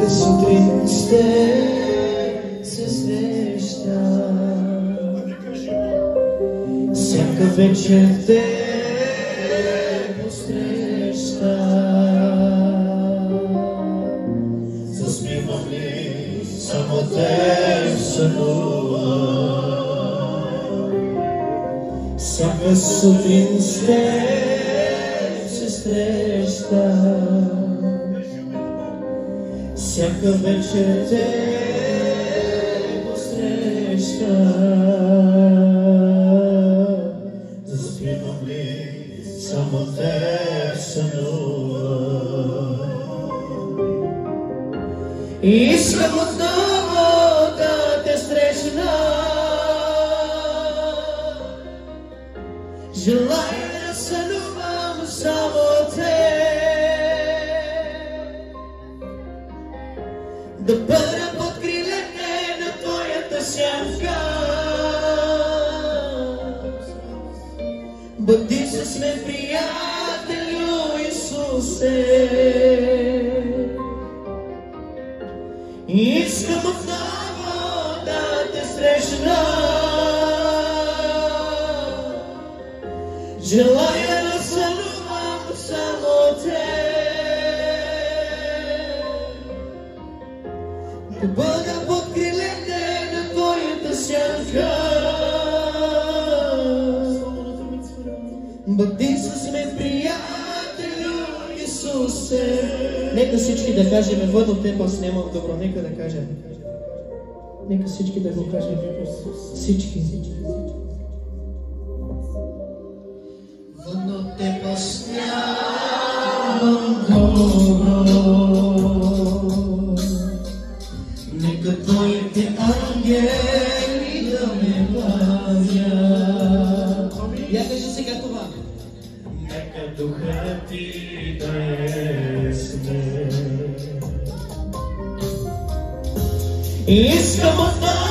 Всяка сутрин с теб се срещам, всяка вечер те посрещам. Заспивам ли, само те сънувам, всяка сутрин с теб се срещам, всяка вечер те посрещам. Заспивам ли, само те сънувам. Искам отново да те срещна, желая да сънувам само те, да бъда под крилете на твоята сянка. Бъди с мен, приятелю Исусе. Искам отново да те срещна, желая да сънувам само те, да бъда под крилете на твоята сянка. Бъди с мен, приятелю Исусе. Нека всички да кажем, вън от теб аз нямам добро. Нека да кажем. Нека всички да го кажем. Всички. Вън от теб аз нямам добро. Нека твоите ангели да ме пазят. Я кажа сега това. Нека духът ти да е с мен. Искам отново